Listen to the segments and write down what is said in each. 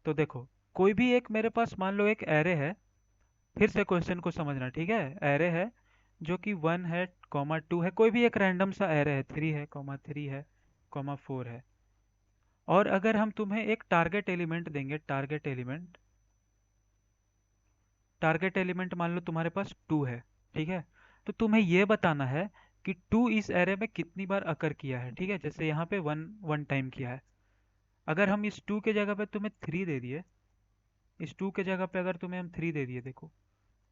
तो देखो, कोई भी एक मेरे पास मान लो एक एरे है। फिर से क्वेश्चन को समझना, ठीक है। एरे है जो कि 1 है, कॉमा 2 है, कोई भी एक रैंडम सा एरे है, 3 है, कॉमा 3 है, कॉमा 4 है। और अगर हम तुम्हें एक टारगेट एलिमेंट देंगे, टारगेट एलिमेंट मान लो तुम्हारे पास 2 है, ठीक है। तो तुम्हें ये बताना है कि 2 इस एरे में कितनी बार अकर किया है, ठीक है। जैसे यहाँ पे 1 1 टाइम किया है। अगर हम इस 2 के जगह पे तुम्हें 3 दे दिए, इस 2 के जगह पे अगर तुम्हें हम 3 दे दिए, देखो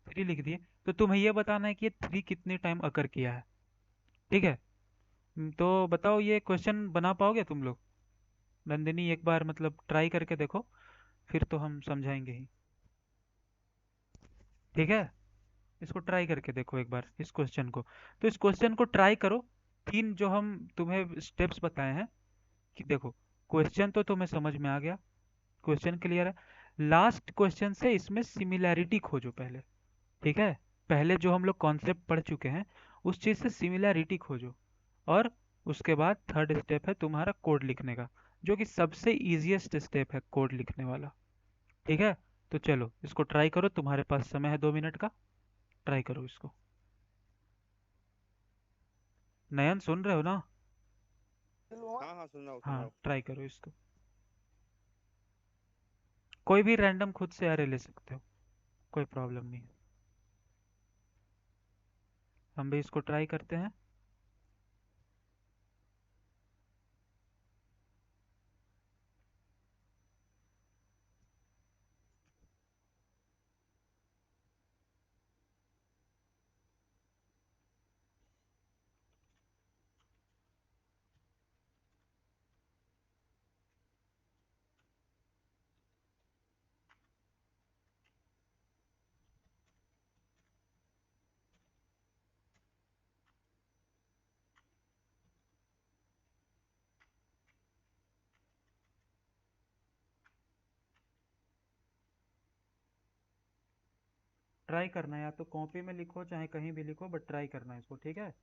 3 लिख दिए, तो तुम्हें ये बताना है कि ये 3 कितने टाइम अकर किया है, ठीक है। तो बताओ ये क्वेश्चन बना पाओगे तुम लोग? नंदिनी एक बार मतलब ट्राई करके देखो, फिर तो हम समझाएंगे ही, ठीक है। इसको ट्राई करके देखो एक बार, इस क्वेश्चन को। तो इस क्वेश्चन को ट्राई करो। तीन जो हम तुम्हें स्टेप्स बताए हैं, कि देखो, क्वेश्चन तो तुम्हें समझ में आ गया, क्वेश्चन क्लियर है। लास्ट क्वेश्चन से इसमें सिमिलैरिटी खोजो पहले, ठीक है। पहले जो हम लोग कॉन्सेप्ट पढ़ चुके हैं, उस चीज़ से सिमिलैरिटी खोजो। और उसके बाद थर्ड स्टेप है तुम्हारा कोड लिखने का, जो कि सबसे इजीएस्ट स्टेप है कोड लिखने वाला, ठीक है। तो चलो इसको ट्राई करो, तुम्हारे पास समय है 2 मिनट का। ट्राई करो इसको। नयन सुन रहे हो ना? हाँ हाँ, सुन रहा हूँ सुन रहा हाँ, हूँ। ट्राई करो इसको। कोई भी रैंडम खुद से अरे ले सकते हो, कोई प्रॉब्लम नहीं है। हम भी इसको ट्राई करते हैं। ट्राई करना है, या तो कॉपी में लिखो चाहे कहीं भी लिखो, बट ट्राई करना है इसको, ठीक है।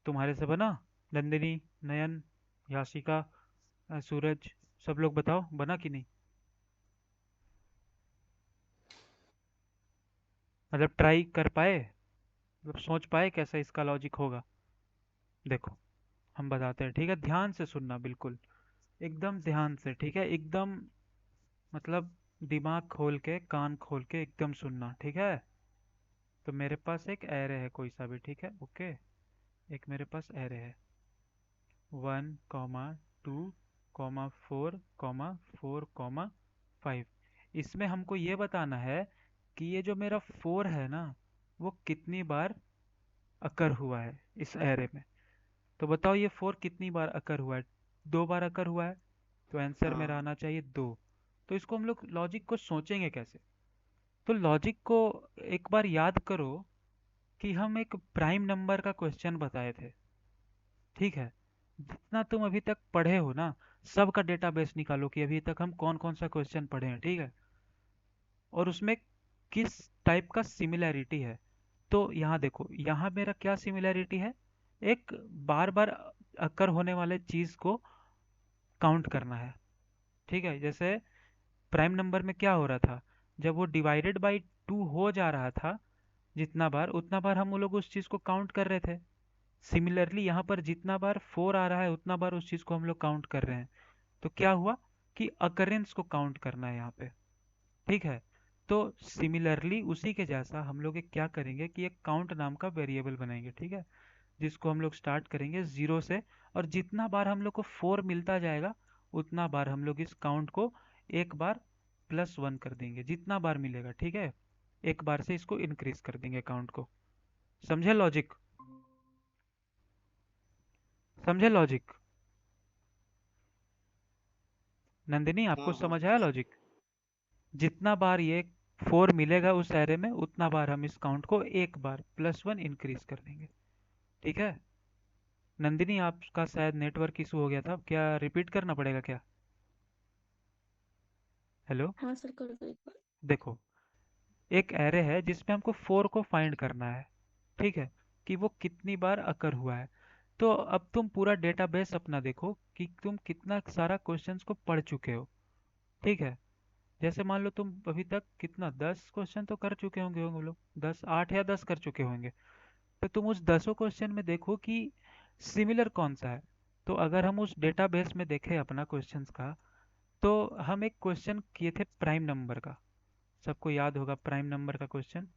तुम्हारे से बना? नंदिनी, नयन, याशिका, सूरज, सब लोग बताओ बना कि नहीं। मतलब ट्राई कर पाए, मतलब सोच पाए कैसा इसका लॉजिक होगा। देखो, हम बताते हैं, ठीक है। ध्यान से सुनना, बिल्कुल एकदम ध्यान से, ठीक है। एकदम मतलब दिमाग खोल के, कान खोल के एकदम सुनना, ठीक है। तो मेरे पास एक एरे है कोई सा भी, ठीक है, ओके। एक मेरे पास एरे है 1, 2, 4, 4, 5। इसमें हमको ये बताना है कि ये जो मेरा 4 है ना, वो कितनी बार अकर हुआ है इस एरे में। तो बताओ ये 4 कितनी बार अकर हुआ है? 2 बार अकर हुआ है, तो आंसर मेरा हाँ आना चाहिए 2। तो इसको हम लोग लॉजिक को सोचेंगे कैसे? तो लॉजिक को एक बार याद करो कि हम एक प्राइम नंबर का क्वेश्चन बताए थे, ठीक है। जितना तुम अभी तक पढ़े हो ना, सबका डेटाबेस निकालो कि अभी तक हम कौन कौन सा क्वेश्चन पढ़े हैं, ठीक है। और उसमें किस टाइप का सिमिलैरिटी है। तो यहाँ देखो, यहाँ मेरा क्या सिमिलैरिटी है? एक बार बार अकर होने वाले चीज को काउंट करना है, ठीक है। जैसे प्राइम नंबर में क्या हो रहा था, जब वो डिवाइडेड बाई 2 हो जा रहा था, जितना बार उतना बार हम लोग उस चीज़ को काउंट कर रहे थे। सिमिलरली यहाँ पर जितना बार 4 आ रहा है उतना बार उस चीज़ को हम लोग काउंट कर रहे हैं। तो क्या हुआ कि अकरेंस को काउंट करना है यहाँ पे। ठीक है। तो सिमिलरली उसी के जैसा हम लोग एक क्या करेंगे कि एक काउंट नाम का वेरिएबल बनाएंगे। ठीक है। जिसको हम लोग स्टार्ट करेंगे 0 से, और जितना बार हम लोग को 4 मिलता जाएगा उतना बार हम लोग इस काउंट को एक बार +1 कर देंगे, जितना बार मिलेगा। ठीक है। एक बार से इसको इंक्रीज कर देंगे काउंट को। समझे लॉजिक? समझे लॉजिक? नंदिनी, आपको हाँ हाँ समझ आया लॉजिक? जितना बार ये 4 मिलेगा उस एरे में उतना बार हम इस काउंट को एक बार +1 इंक्रीज कर देंगे। ठीक है। नंदिनी, आपका शायद नेटवर्क इशू हो गया था, क्या रिपीट करना पड़ेगा क्या? हेलो। हाँ सर, कर दो एक बार। देखो, एक एरे है जिसमें हमको 4 को फाइंड करना है। ठीक है। कि वो कितनी बार अकर हुआ है। तो अब तुम पूरा डेटाबेस अपना देखो कि तुम कितना सारा क्वेश्चंस को पढ़ चुके हो। ठीक है। जैसे मान लो तुम अभी तक कितना 10 क्वेश्चन तो कर चुके होंगे होंगे लोग, 10 8 या 10 कर चुके होंगे। तो तुम उस 10 क्वेश्चन में देखो कि सिमिलर कौन सा है। तो अगर हम उस डेटाबेस में देखें अपना क्वेश्चंस का, तो हम एक क्वेश्चन किए थे प्राइम नंबर का। सबको याद होगा प्राइम नंबर का क्वेश्चन।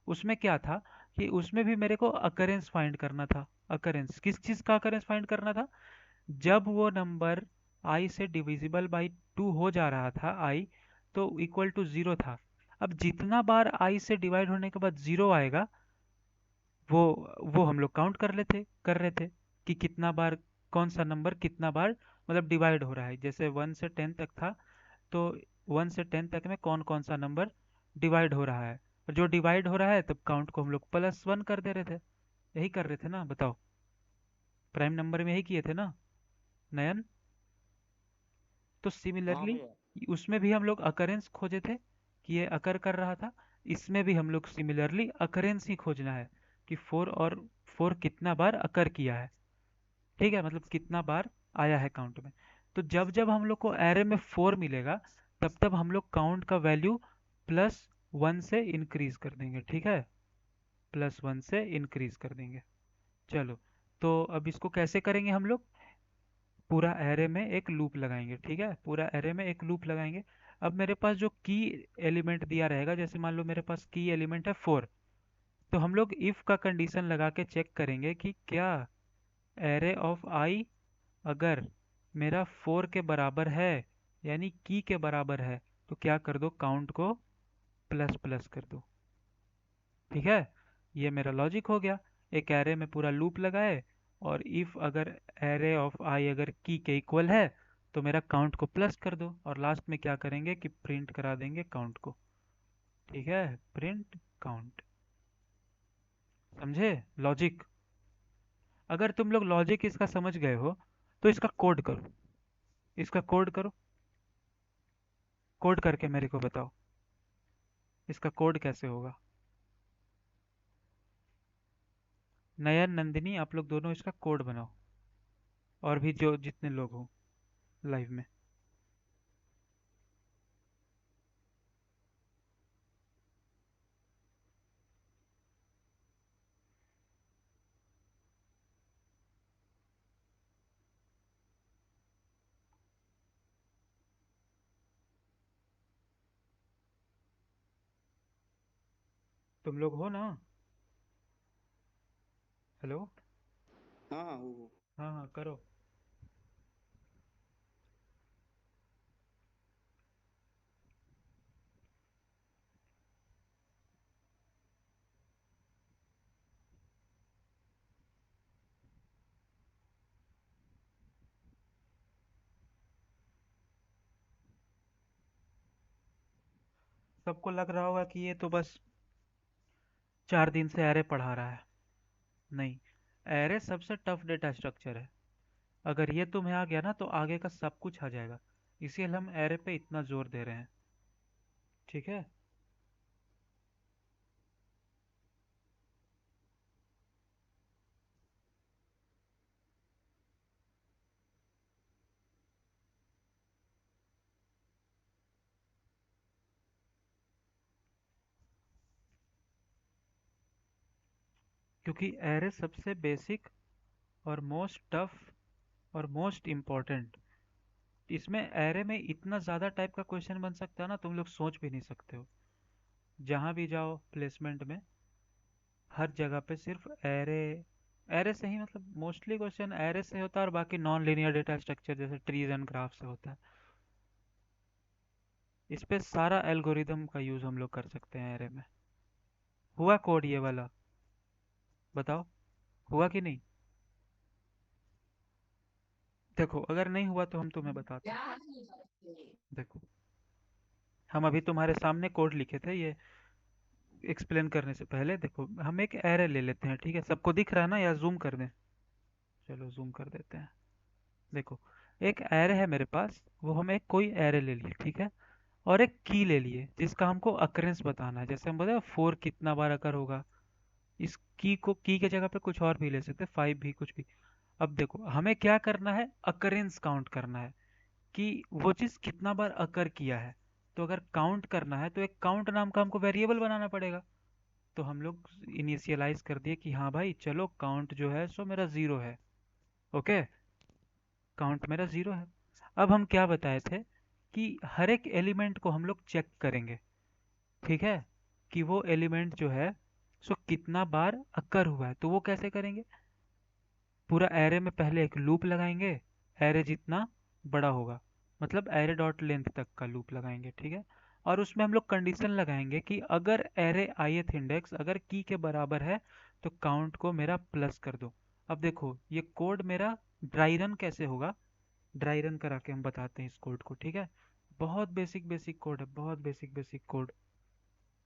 उसमें क्या था कि उसमें भी मेरे को अकरेंस फाइंड करना था। अकरेंस किस चीज़ का अकरेंस फाइंड करना था? जब वो नंबर आई से डिविजिबल बाई 2 हो जा रहा था, आई तो इक्वल टू 0 था। अब जितना बार आई से डिवाइड होने के बाद 0 आएगा, वो वो हम लोग काउंट कर रहे थे कि कितना बार कौन सा नंबर कितना बार मतलब डिवाइड हो रहा है। जैसे 1 से 10 तक था, तो 1 से 10 तक में कौन कौन सा नंबर डिवाइड हो रहा है। और जो डिवाइड हो रहा है तब काउंट को हम लोग +1 कर दे रहे थे। यही कर रहे थे ना, बताओ? प्राइम नंबर में यही किए थे ना, नयन? तो हाँ सिमिलरली भैया। उसमें भी हम लोग अकरेंस खोजे थे कि ये अकर कर रहा था। इसमें भी हम लोग सिमिलरली अकरेंस ही खोजना है कि 4 कितना बार अकर किया है। ठीक है, मतलब कितना बार आया है काउंट में। तो जब जब हम लोग को एरे में 4 मिलेगा, तब तब हम लोग काउंट का वैल्यू +1 से इंक्रीज कर देंगे। ठीक है। +1 से इंक्रीज कर देंगे। चलो, तो अब इसको कैसे करेंगे हम लोग? पूरा एरे में एक लूप लगाएंगे। ठीक है, पूरा एरे में एक लूप लगाएंगे। अब मेरे पास जो की एलिमेंट दिया रहेगा, जैसे मान लो मेरे पास की एलिमेंट है 4, तो हम लोग इफ का कंडीशन लगा के चेक करेंगे कि क्या एरे ऑफ आई अगर मेरा 4 के बराबर है, यानी की के बराबर है, तो क्या कर दो, काउंट को प्लस प्लस कर दो। ठीक है। ये मेरा लॉजिक हो गया। एक एरे में पूरा लूप लगाए, और इफ अगर एरे ऑफ आई अगर की के इक्वल है, तो मेरा काउंट को प्लस कर दो, और लास्ट में क्या करेंगे कि प्रिंट करा देंगे काउंट को। ठीक है, प्रिंट काउंट। समझे लॉजिक? अगर तुम लोग लॉजिक इसका समझ गए हो, तो इसका कोड करो। इसका कोड करो। कोड करके मेरे को बताओ इसका कोड कैसे होगा। नयन, नंदिनी, आप लोग दोनों इसका कोड बनाओ, और भी जो जितने लोग हो लाइव में। तुम लोग हो ना? हेलो। हाँ हाँ वो। हाँ हाँ, करो। सबको लग रहा होगा कि ये तो बस 4 दिन से एरे पढ़ा रहा है। नहीं, एरे सबसे टफ डेटा स्ट्रक्चर है। अगर ये तुम्हें आ गया ना, तो आगे का सब कुछ आ जाएगा। इसीलिए हम एरे पे इतना जोर दे रहे हैं। ठीक है। क्योंकि एरे सबसे बेसिक और मोस्ट टफ और मोस्ट इम्पोर्टेंट, इसमें एरे में इतना ज़्यादा टाइप का क्वेश्चन बन सकता है ना, तुम लोग सोच भी नहीं सकते हो। जहाँ भी जाओ प्लेसमेंट में, हर जगह पे सिर्फ एरे, एरे से ही मतलब मोस्टली क्वेश्चन एरे से होता है, और बाकी नॉन लीनियर डेटा स्ट्रक्चर जैसे ट्रीज एंड ग्राफ से होता है। इस पे सारा एल्गोरिदम का यूज़ हम लोग कर सकते हैं एरे में। हुआ कोड ये वाला? बताओ, हुआ कि नहीं? देखो, अगर नहीं हुआ तो हम तुम्हें बताते हैं। देखो, हम अभी तुम्हारे सामने कोड लिखे थे ये एक्सप्लेन करने से पहले। देखो, हम एक एरे ले लेते हैं, ठीक है? सबको दिख रहा है ना, या जूम कर दें? चलो जूम कर देते हैं। देखो, एक एरे है मेरे पास, वो हम एक कोई एरे ले लिए, ठीक है? और एक की ले लिए जिसका हमको अकरेंस बताना है। जैसे हम बताए 4 कितना बार अकर होगा, इस की को की के जगह पे कुछ और भी ले सकते हैं, 5 भी, कुछ भी। अब देखो, हमें क्या करना है, अकरेंस काउंट करना है कि वो चीज़ कितना बार अकर किया है। तो अगर काउंट करना है तो एक काउंट नाम का हमको वेरिएबल बनाना पड़ेगा। तो हम लोग इनिशियलाइज कर दिए कि हाँ भाई चलो, काउंट जो है सो मेरा ज़ीरो है। ओके, काउंट मेरा ज़ीरो है। अब हम क्या बताए थे कि हर एक एलिमेंट को हम लोग चेक करेंगे, ठीक है? कि वो एलिमेंट जो है सो कितना बार अकर हुआ है। तो वो कैसे करेंगे? पूरा एरे में पहले एक लूप लगाएंगे, एरे जितना बड़ा होगा, मतलब एरे डॉट लेंथ तक का लूप लगाएंगे, ठीक है? और उसमें हम लोग कंडीशन लगाएंगे कि अगर एरे ith इंडेक्स अगर की के बराबर है तो काउंट को मेरा प्लस कर दो। अब देखो, ये कोड मेरा ड्राई रन कैसे होगा, ड्राई रन करा के हम बताते हैं इस कोड को, ठीक है? बहुत बेसिक बेसिक कोड है, बहुत बेसिक बेसिक कोड।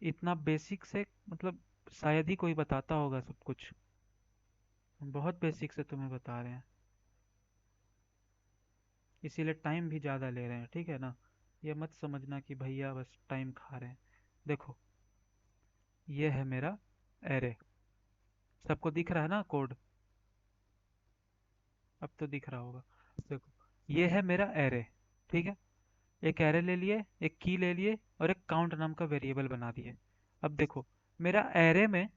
इतना बेसिक से मतलब शायद ही कोई बताता होगा सब कुछ। हम बहुत बेसिक से तुम्हें बता रहे हैं, इसीलिए टाइम भी ज़्यादा ले रहे हैं, ठीक है ना? ये मत समझना कि भैया बस टाइम खा रहे हैं। देखो, ये है मेरा एरे। सबको दिख रहा है ना कोड? अब तो दिख रहा होगा। देखो, ये है मेरा एरे, ठीक है? एक एरे ले लिए, एक की ले लिए, और एक काउंट नाम का वेरिएबल बना दिए। अब देखो, मेरा एरे में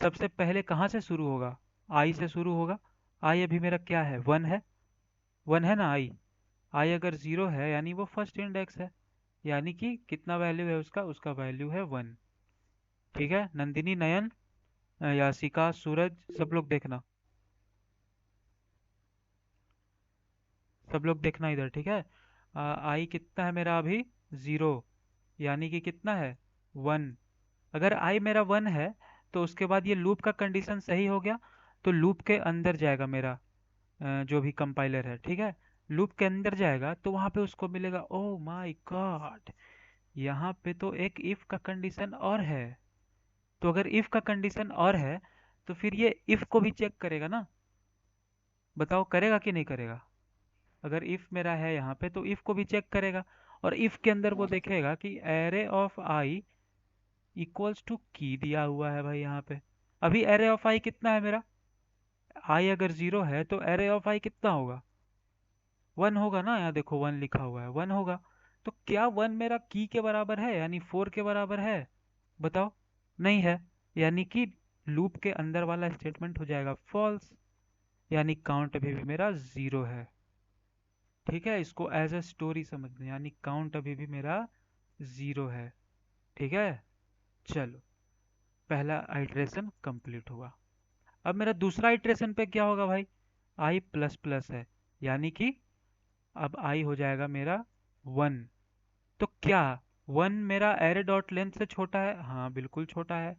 सबसे पहले कहाँ से शुरू होगा? आई से शुरू होगा। आई अभी मेरा क्या है, वन है। वन है ना आई? आई अगर ज़ीरो है यानी वो फर्स्ट इंडेक्स है, यानी कि कितना वैल्यू है उसका? उसका वैल्यू है वन। ठीक है? नंदिनी, नयन, यासिका, सूरज, सब लोग देखना, सब लोग देखना इधर, ठीक है? आई कितना है मेरा अभी? ज़ीरो, यानी कि कितना है, वन। अगर आई मेरा वन है तो उसके बाद ये लूप का कंडीशन सही हो गया, तो लूप के अंदर जाएगा मेरा जो भी कंपाइलर है, ठीक है? लूप के अंदर जाएगा तो वहां पे उसको मिलेगा, ओ माय गॉड, यहाँ पे तो एक इफ का कंडीशन और है। तो अगर इफ का कंडीशन और है तो फिर ये इफ को भी चेक करेगा ना? बताओ, करेगा कि नहीं करेगा? अगर इफ मेरा है यहाँ पे तो इफ को भी चेक करेगा, और इफ के अंदर वो देखेगा कि array of i equals to key दिया हुआ है भाई यहाँ पे। अभी एरे ऑफ आई कितना है मेरा? आई अगर जीरो है तो एरे ऑफ आई कितना होगा? वन होगा ना, यहाँ देखो वन लिखा हुआ है, वन होगा। तो क्या वन मेरा की के बराबर है, यानी फोर के बराबर है? बताओ, नहीं है। यानी कि लूप के अंदर वाला स्टेटमेंट हो जाएगा फॉल्स, यानी काउंट अभी भी मेरा ज़ीरो है। ठीक है? इसको एज अ स्टोरी समझना, यानी काउंट अभी भी मेरा ज़ीरो है। ठीक है? चलो, पहला आइट्रेशन कंप्लीट हुआ। अब मेरा दूसरा आइट्रेशन पे क्या होगा भाई? आई प्लस प्लस है, यानी कि अब आई हो जाएगा मेरा वन। तो क्या वन मेरा एरे डॉट लेंथ से छोटा है? हाँ, बिल्कुल छोटा है।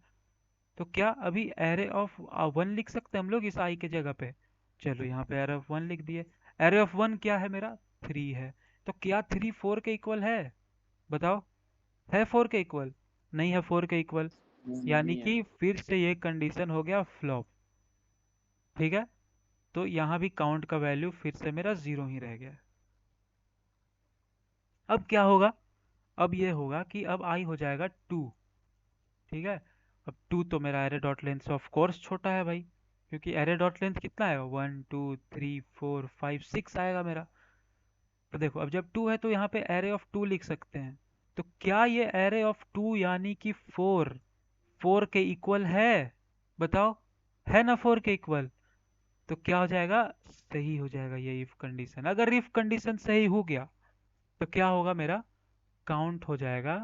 तो क्या अभी एरे ऑफ वन लिख सकते हैं हम लोग इस आई के जगह पे? चलो, यहाँ पे एरे ऑफ वन लिख दिए। एरे ऑफ वन क्या है मेरा? थ्री है। तो क्या थ्री फोर के इक्वल है? बताओ, है फोर के इक्वल? नहीं है फोर के इक्वल, यानी नहीं है। कि फिर से ये कंडीशन हो गया फ्लॉप। ठीक है? तो यहाँ भी काउंट का वैल्यू फिर से मेरा जीरो ही रह गया। अब क्या होगा? अब ये होगा कि अब आई हो जाएगा टू। ठीक है? अब टू तो मेरा एरे डॉट लेंथ से ऑफ कोर्स छोटा है भाई, क्योंकि एरे डॉट लेंथ कितना है, one two three four five six आएगा मेरा। तो देखो, अब जब टू है तो यहाँ पे एरे ऑफ टू लिख सकते हैं। तो क्या ये एरे ऑफ टू यानी कि फोर, फोर के इक्वल है? बताओ, है ना 4 के इक्वल, तो क्या हो जाएगा, सही हो जाएगा ये इफ कंडीशन। अगर इफ कंडीशन सही हो गया तो क्या होगा, मेरा काउंट हो जाएगा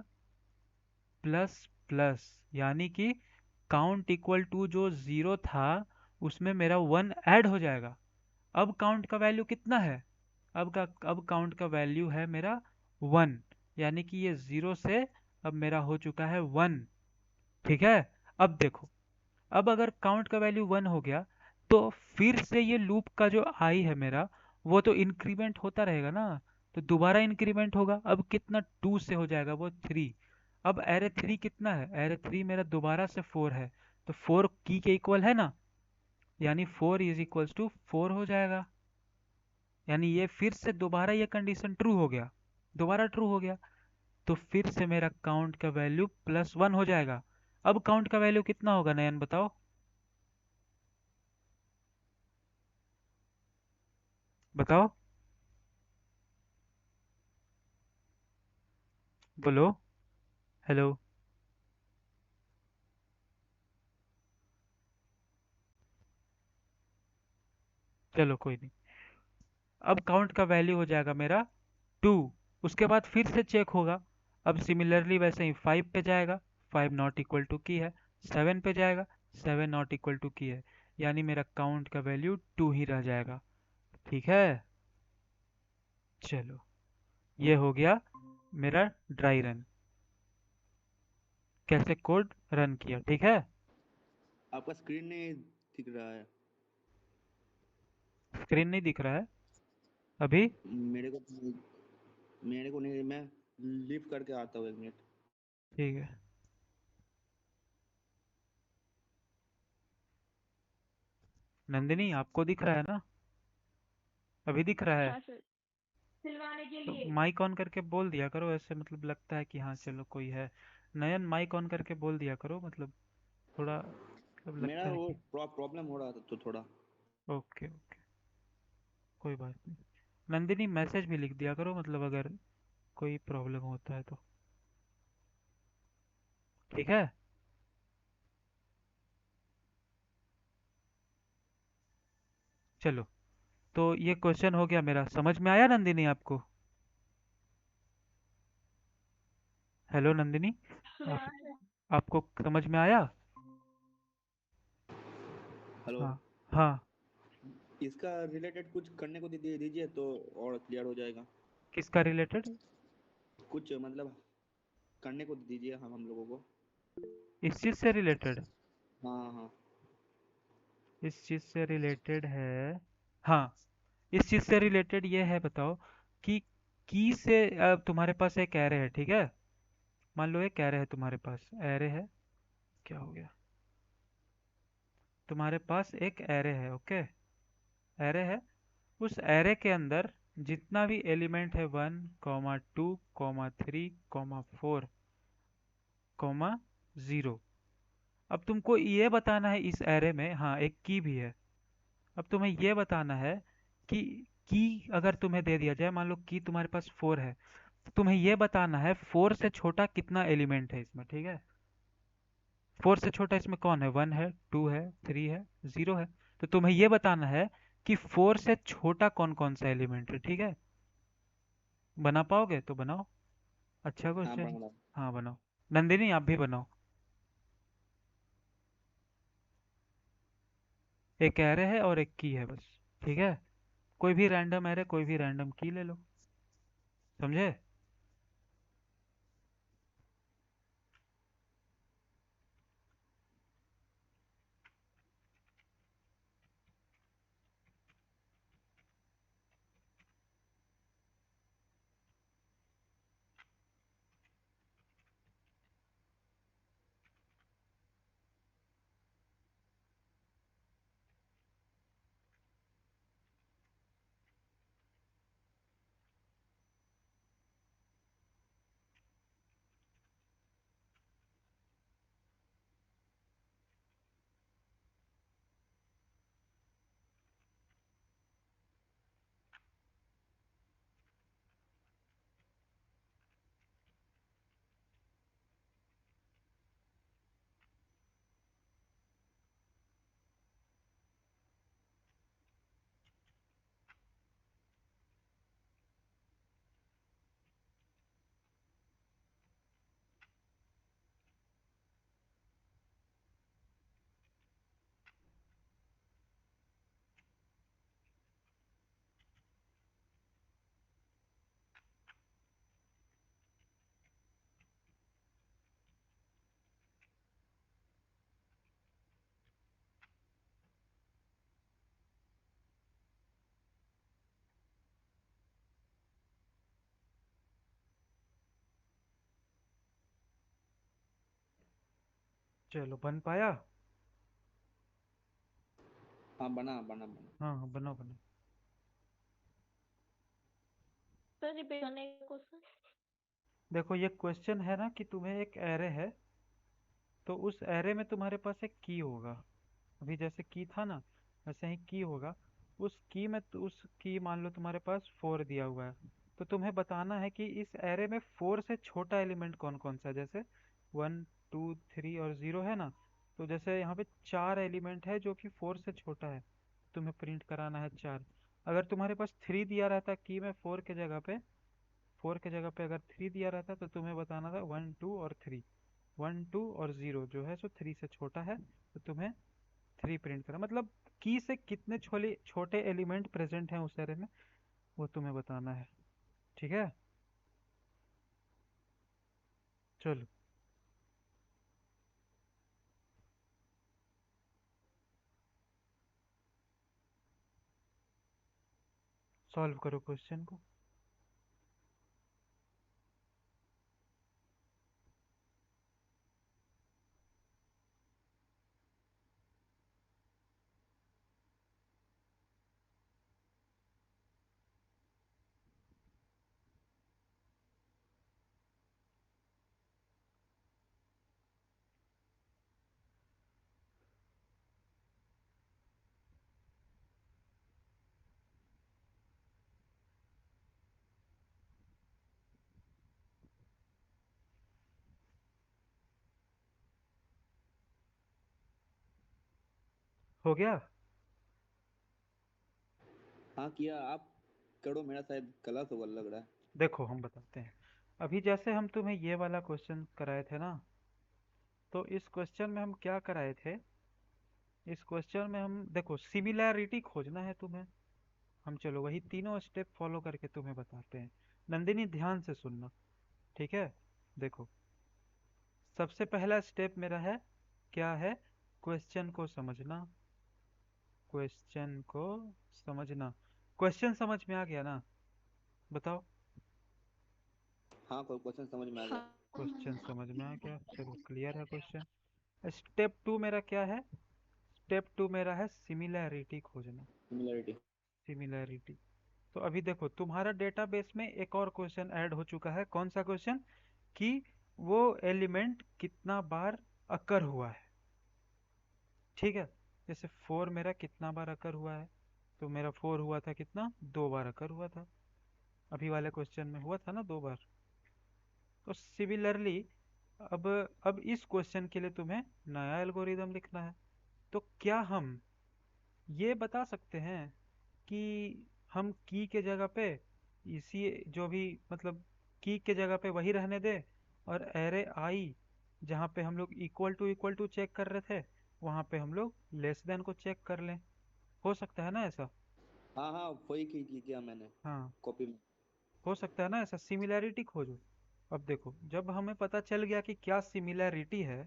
प्लस प्लस, यानी कि काउंट इक्वल टू जो जीरो था उसमें मेरा वन ऐड हो जाएगा। अब काउंट का वैल्यू कितना है, अब काउंट का वैल्यू है मेरा वन, यानी कि ये जीरो से अब मेरा हो चुका है वन। ठीक है। अब देखो, अब अगर काउंट का वैल्यू वन हो गया तो फिर से ये लूप का जो आई है मेरा, वो तो इंक्रीमेंट होता रहेगा ना, तो दोबारा इंक्रीमेंट होगा। अब कितना, टू से हो जाएगा वो थ्री। अब एरे थ्री कितना है, एरे थ्री मेरा दोबारा से फोर है, तो फोर की के इक्वल है ना, यानी four is equals to four हो जाएगा। यानी ये फिर से दोबारा ये कंडीशन ट्रू हो गया, दोबारा ट्रू हो गया, तो फिर से मेरा काउंट का वैल्यू प्लस वन हो जाएगा। अब काउंट का वैल्यू कितना होगा नयन, बताओ, बताओ, बोलो, हेलो। चलो कोई नहीं। अब काउंट का वैल्यू हो जाएगा मेरा टू। उसके बाद फिर से चेक होगा। अब सिमिलरली वैसे ही फाइव पे जाएगा, फाइव नॉट इक्वल टू की है। सेवन पे जाएगा, सेवन नॉट इक्वल टू की है। यानी मेरा काउंट का वैल्यू टू ही रह जाएगा। ठीक है। चलो, ये हो गया मेरा ड्राई रन, कैसे कोड रन किया। ठीक है। आपका स्क्रीन नहीं दिख रहा है। स्क्रीन नहीं दिख रहा है अभी। मेरे को मेरे को नहीं, मैं लीव करके आता हूँ 1 मिनट। ठीक है। नंदिनी आपको दिख रहा है ना, अभी दिख रहा है। हाँ सर। सिलवाने के तो लिए। माइक ऑन करके बोल दिया करो, ऐसे मतलब लगता है कि हाँ चलो कोई है। नयन माइक ऑन करके बोल दिया करो, मतलब थोड़ा मतलब मेरा लगता है वो कि प्रॉब्लम हो रहा था तो थोड़ा। ओके ओके, कोई बात नहीं। नंदिनी मैसेज भी लिख दिया करो, मतलब अगर कोई प्रॉब्लम होता है तो। ठीक है। चलो, तो ये क्वेश्चन हो गया मेरा, समझ में आया नंदिनी आपको। हेलो नंदिनी, आप, हाँ सर। आपको समझ में आया। हेलो। हाँ हाँ। इसका रिलेटेड कुछ करने को दे दीजिए तो और क्लियर हो जाएगा। किसका रिलेटेड, कुछ मतलब करने को दीजिए हम लोगों को। इस चीज से रिलेटेड, हाँ हाँ। इस चीज से रिलेटेड है। हाँ, इस चीज से रिलेटेड ये है, बताओ कि की से तुम्हारे पास एक एरे है, ठीक है। मान लो एक एरे है तुम्हारे पास, एरे है, क्या हो गया, तुम्हारे पास एक एरे है, ओके। एरे है, उस एरे के अंदर जितना भी एलिमेंट है, one comma two comma three comma four comma zero. अब तुमको ये बताना है इस एरे में, हाँ एक की भी है। अब तुम्हें ये बताना है कि की अगर तुम्हें दे दिया जाए, मान लो की तुम्हारे पास फोर है, तो तुम्हें ये बताना है फोर से छोटा कितना एलिमेंट है इसमें, ठीक है। फोर से छोटा इसमें कौन है, वन है, टू है, थ्री है, जीरो है। तो तुम्हें ये बताना है कि फोर से छोटा कौन कौन सा एलिमेंट है, ठीक है। बना पाओगे तो बनाओ, अच्छा हाँ क्वेश्चन। बड़ा। हाँ बनाओ। नंदिनी आप भी बनाओ। एक एरे है और एक की है बस, ठीक है। कोई भी रैंडम एरे, कोई भी रैंडम की ले लो, समझे। चलो बन पाया। हाँ बना बना बना। हाँ हाँ, बनाओ बनाओ। सर रिपीट करने का क्वेश्चन। देखो ये क्वेश्चन है ना कि तुम्हें एक एरे है, तो उस एरे में तुम्हारे पास एक की होगा। अभी जैसे की था ना, वैसे ही की होगा। उस की में उस की मान लो तुम्हारे पास 4 दिया हुआ है। तो तुम्हें बताना है कि इस एरे में 4 से छोटा एलिमेंट कौन कौन सा है। जैसे 1 2 3 और 0 है ना। तो जैसे यहाँ पे 4 एलिमेंट है जो कि 4 से छोटा है, तुम्हें प्रिंट कराना है 4। अगर तुम्हारे पास 3 दिया रहता की में 4 के जगह पे अगर 3 दिया रहता तो तुम्हें बताना था 1 2 और 3। 1 2 और 0 जो है सो 3 से छोटा है, तो तुम्हें 3 प्रिंट करा। मतलब की से कितने छोटे छोटे एलिमेंट प्रेजेंट हैं उस एरे में, वो तुम्हें बताना है। ठीक है, चलो सॉल्व करो क्वेश्चन को। हो गया। हाँ किया आप करो, मेरा शायद गलत होगा लग रहा है। देखो हम बताते हैं। अभी जैसे हम तुम्हें ये वाला क्वेश्चन कराए थे ना, तो इस क्वेश्चन में हम क्या कराए थे। इस क्वेश्चन में हम देखो सिमिलैरिटी खोजना है तुम्हें। हम चलो वही तीनों स्टेप फॉलो करके तुम्हें बताते हैं। नंदिनी ध्यान से सुनना, ठीक है। देखो सबसे पहला स्टेप मेरा है, क्या है, क्वेश्चन को समझना। क्वेश्चन को समझना। क्वेश्चन समझ में आ गया ना, बताओ। हाँ कोई क्वेश्चन समझ में आ गया। हाँ। क्वेश्चन समझ में आ गया, चलो क्लियर है क्वेश्चन। स्टेप टू मेरा क्या है। स्टेप टू मेरा है सिमिलैरिटी खोजना। सिमिलरिटी। सिमिलैरिटी। तो अभी देखो तुम्हारा डेटाबेस में एक और क्वेश्चन ऐड हो चुका है। कौन सा क्वेश्चन, कि वो एलिमेंट कितना बार अकर हुआ है। ठीक है, जैसे 4 मेरा कितना बार अकर हुआ है, तो मेरा 4 हुआ था कितना, 2 बार अकर हुआ था। अभी वाले क्वेश्चन में हुआ था ना 2 बार। तो सिमिलरली अब अब इस क्वेश्चन के लिए तुम्हें नया एल्गोरिदम लिखना है। तो क्या हम ये बता सकते हैं कि हम की के जगह पे इसी जो भी मतलब की के जगह पे वही रहने दे, और एरे आई जहाँ पे हम लोग इक्वल टू चेक कर रहे थे, वहाँ पे हम लोग लेस देन को चेक कर लें। हो सकता है ना ऐसा। हाँ हाँ वही की किया मैंने हाँ, कॉपी में। हो सकता है ना ऐसा, सिमिलैरिटी खोजो। अब देखो जब हमें पता चल गया कि क्या सिमिलैरिटी है,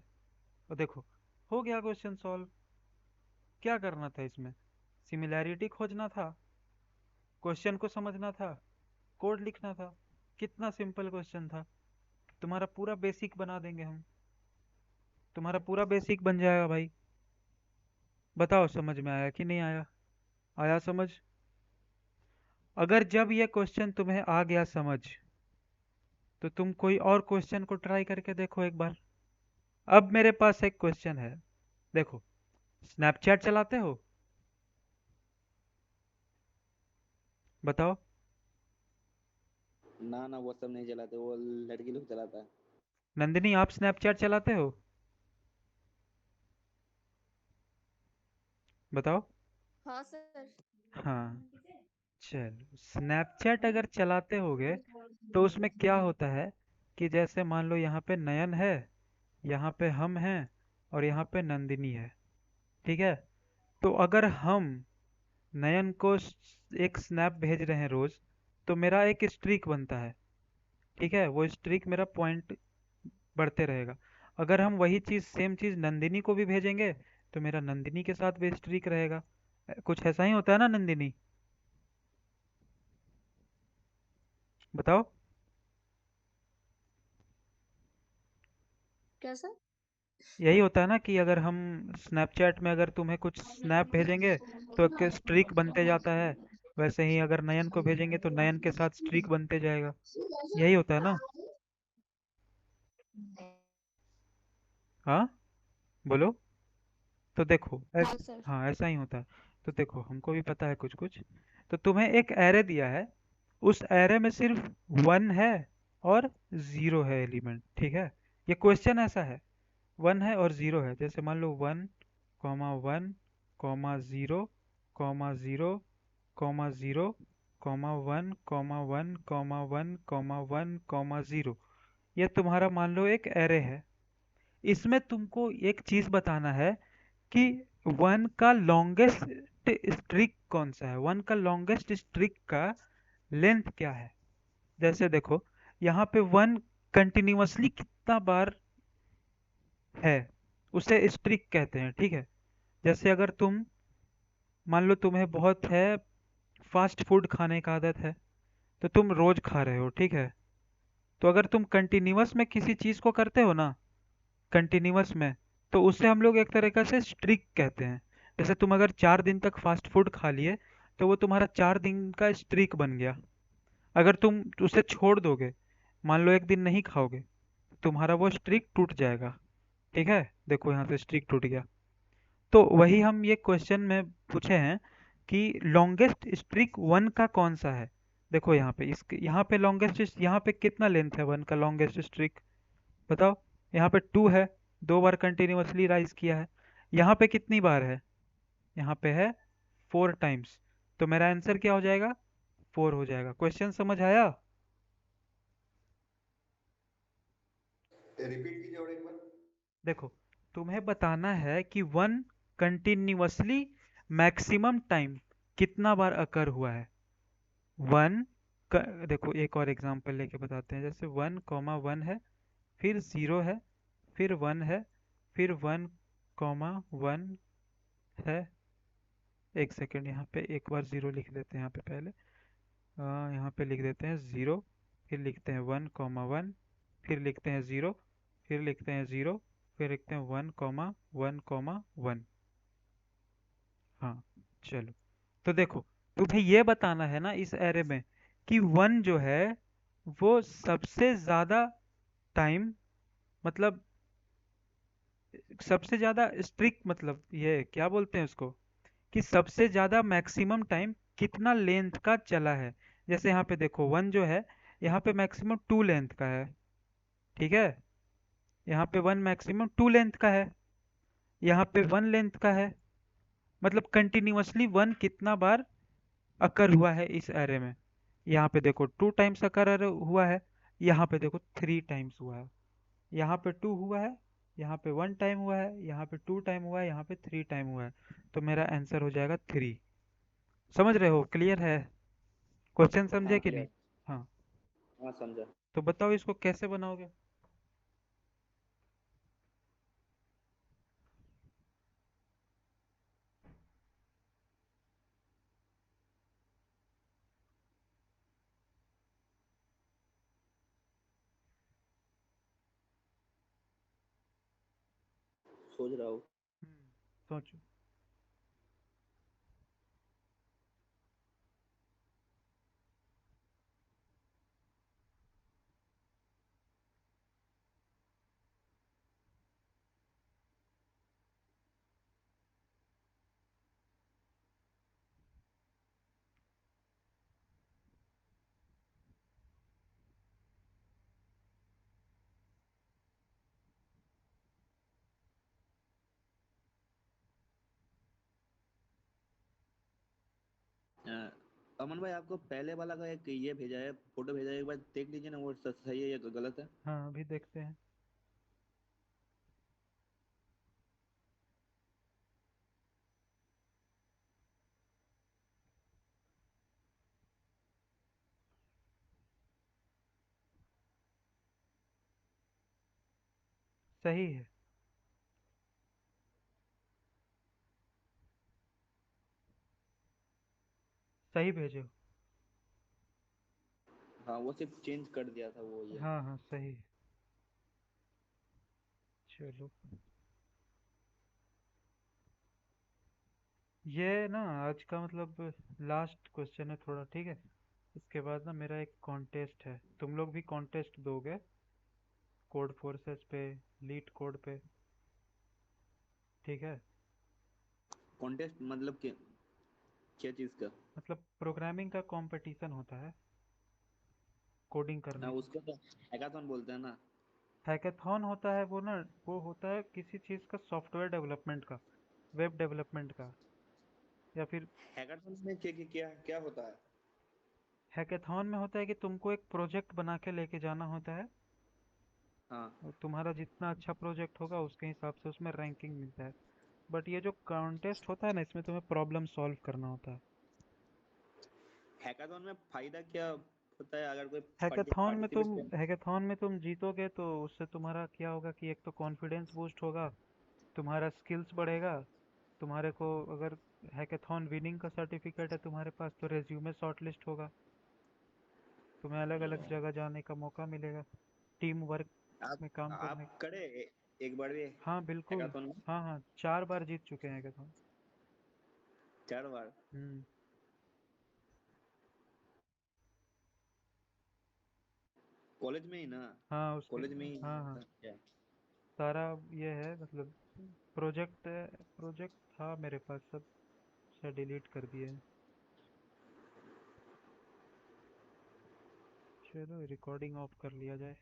तो देखो हो गया क्वेश्चन सॉल्व। क्या करना था इसमें, सिमिलैरिटी खोजना था, क्वेश्चन को समझना था, कोड लिखना था। कितना सिंपल क्वेश्चन था। तुम्हारा पूरा बेसिक बना देंगे हम। तुम्हारा पूरा बेसिक बन जाएगा भाई। बताओ समझ में आया कि नहीं आया। आया समझ। अगर जब ये क्वेश्चन तुम्हें आ गया समझ, तो तुम कोई और क्वेश्चन को ट्राई करके देखो एक बार। अब मेरे पास एक क्वेश्चन है। देखो स्नैपचैट चलाते हो, बताओ। ना ना वो सब नहीं चलाते, वो लड़की लोग चलाता है। नंदिनी आप स्नैपचैट चलाते हो, बताओ। हाँ सर। हाँ, चलो स्नैपचैट अगर चलाते होगे तो उसमें क्या होता है कि जैसे मान लो यहाँ पे नयन है, यहाँ पे हम हैं, और यहाँ पे नंदिनी है। ठीक है, तो अगर हम नयन को एक स्नैप भेज रहे हैं रोज, तो मेरा एक स्ट्रीक बनता है। ठीक है, वो स्ट्रीक मेरा पॉइंट बढ़ते रहेगा। अगर हम वही चीज़ सेम चीज़ नंदिनी को भी भेजेंगे, तो मेरा नंदिनी के साथ भी स्ट्रीक रहेगा। कुछ ऐसा ही होता है ना नंदिनी, बताओ। कैसा? यही होता है ना कि अगर हम स्नैपचैट में अगर तुम्हें कुछ स्नैप भेजेंगे तो एक स्ट्रीक बनते जाता है, वैसे ही अगर नयन को भेजेंगे तो नयन के साथ स्ट्रीक बनते जाएगा। यही होता है ना? हाँ, बोलो। तो देखो हाँ सर। हाँ, ऐसा ही होता है। तो देखो हमको भी पता है कुछ कुछ। तो तुम्हें एक एरे दिया है, उस एरे में सिर्फ वन है और जीरो है एलिमेंट, ठीक है? ये क्वेश्चन ऐसा है, वन है और जीरो है। जैसे मान लो one comma zero comma zero comma zero comma one comma zero. ये तुम्हारा मान लो एक एरे है। इसमें तुमको एक चीज बताना है कि वन का लॉन्गेस्ट स्ट्रिक कौन सा है, वन का लॉन्गेस्ट स्ट्रिक का लेंथ क्या है। जैसे देखो, यहाँ पे वन कंटिन्यूअसली कितना बार है, उसे स्ट्रिक कहते हैं, ठीक है? जैसे अगर तुम मान लो तुम्हें बहुत है फास्ट फूड खाने का आदत है, तो तुम रोज खा रहे हो, ठीक है? तो अगर तुम कंटिन्यूअस में किसी चीज को करते हो ना, कंटिन्यूअस में, तो उसे हम लोग एक तरीके से स्ट्रिक कहते हैं। जैसे तुम अगर 4 दिन तक फास्ट फूड खा लिए, तो वो तुम्हारा 4 दिन का स्ट्रिक बन गया। अगर तुम उसे छोड़ दोगे, मान लो एक दिन नहीं खाओगे, तुम्हारा वो स्ट्रिक टूट जाएगा, ठीक है? देखो यहाँ से स्ट्रिक टूट गया। तो वही हम ये क्वेश्चन में पूछे हैं कि लॉन्गेस्ट स्ट्रिक वन का कौन सा है। देखो यहाँ पे, इस यहाँ पे लॉन्गेस्ट, यहाँ पे कितना लेंथ है वन का लॉन्गेस्ट स्ट्रिक, बताओ? यहाँ पे 2 है, 2 बार कंटिन्यूअसली राइज किया है। यहाँ पे कितनी बार है? यहाँ पे है 4 टाइम्स। तो मेरा आंसर क्या हो जाएगा? 4 हो जाएगा। क्वेश्चन समझ आया? रिपीट कीजिए और एक बार। देखो, तुम्हें बताना है कि वन कंटिन्यूअसली मैक्सिमम टाइम कितना बार अकर हुआ है। वन, देखो एक और एग्जांपल लेके बताते हैं। जैसे वन कॉमा वन है, फिर जीरो है, फिर वन है, फिर वन कॉमा वन है। एक सेकेंड, यहाँ पे एक बार जीरो लिख देते हैं, यहाँ पे पहले यहाँ पे लिख देते हैं जीरो, फिर लिखते हैं वन कॉमा वन, फिर लिखते हैं जीरो, फिर लिखते हैं जीरो, फिर लिखते हैं वन कॉमा वन। हाँ, चलो। तो देखो, तुम्हें ये बताना है ना इस एरे में कि वन जो है वो सबसे ज्यादा टाइम, मतलब सबसे ज्यादा स्ट्रिक्ट, मतलब ये क्या बोलते हैं उसको, कि सबसे ज्यादा मैक्सिमम टाइम कितना लेंथ का चला है। जैसे यहाँ पे देखो, वन जो है यहाँ पे मैक्सिमम 2 लेंथ का है, ठीक है? यहाँ पे वन मैक्सिमम 2 लेंथ का है, यहाँ पे 1 लेंथ का है। मतलब कंटिन्यूअसली वन कितना बार अकर हुआ है इस एरे में। यहाँ पे देखो 2 टाइम्स अकर हुआ है, यहाँ पे देखो 3 टाइम्स हुआ है। यहाँ पे 2 हुआ है, यहाँ पे 1 टाइम हुआ है, यहाँ पे 2 टाइम हुआ है, यहाँ पे 3 टाइम हुआ है। तो मेरा आंसर हो जाएगा 3। समझ रहे हो? क्लियर है? क्वेश्चन समझे हाँ कि नहीं? क्लियर। हाँ। हाँ समझा। तो बताओ इसको कैसे बनाओगे? सोच रहा हूँ। सोचो। अ, अमन भाई, आपको पहले वाला का एक ये भेजा है, फोटो भेजा है, एक बार देख लीजिए ना, वो सही है या गलत है। हाँ, अभी देखते हैं। सही है। सही भेजो। हाँ, वो सिर्फ चेंज कर दिया था वो ये। हाँ हाँ, सही है। चलो, ये ना आज का मतलब लास्ट क्वेश्चन है थोड़ा, ठीक है। इसके बाद ना मेरा एक कॉन्टेस्ट है, तुम लोग भी कॉन्टेस्ट दोगे कोड फोर्सेस पे, लीड कोड पे, ठीक है। कॉन्टेस्ट मतलब क्या चीज का? मतलब प्रोग्रामिंग का कंपटीशन होता है कोडिंग ना करने का। उसको तो हैकाथॉन बोलते हैं ना। हैकाथॉन होता है वो ना, वो होता है किसी चीज़ का, सॉफ्टवेयर डेवलपमेंट का, वेब डेवलपमेंट का, या फिर हैकाथॉन में क्या क्या होता है? हैकाथॉन में होता है कि तुमको एक प्रोजेक्ट बना के लेके जाना होता है, हाँ। और तुम्हारा जितना अच्छा प्रोजेक्ट होगा उसके हिसाब से उसमें रैंकिंग मिलता है। बट ये जो कॉन्टेस्ट होता है ना, इसमें तुम्हें प्रॉब्लम सॉल्व करना होता है। हैकाथॉन में फायदा क्या होता है अगर कोई पार्टिसिपेट करे? हैकाथॉन में तुम जीतोगे तो उससे तुम्हारा क्या होगा कि एक तो कॉन्फिडेंस बूस्ट होगा, तुम्हारा स्किल्स बढ़ेगा, तुम्हारे को अगर हैकाथॉन विनिंग का सर्टिफिकेट है तुम्हारे पास तो रेज्यूमे शॉर्टलिस्ट होगा, तुम्हें अलग अलग जगह जाने का मौका मिलेगा, टीम वर्क में काम करने आप का। करे एक बार भी हाँ बिल्कुल। हैकाथॉन में? हाँ हाँ, 4 बार जीत चुके हैं हैकाथॉन। 4 बार? हम्म। कॉलेज में ही ना? हाँ उसके, कॉलेज में ही हाँ हाँ, था क्या? सारा ये है मतलब, प्रोजेक्ट प्रोजेक्ट था मेरे पास, सब से डिलीट कर दिए हैं। चलो रिकॉर्डिंग ऑफ कर लिया जाए।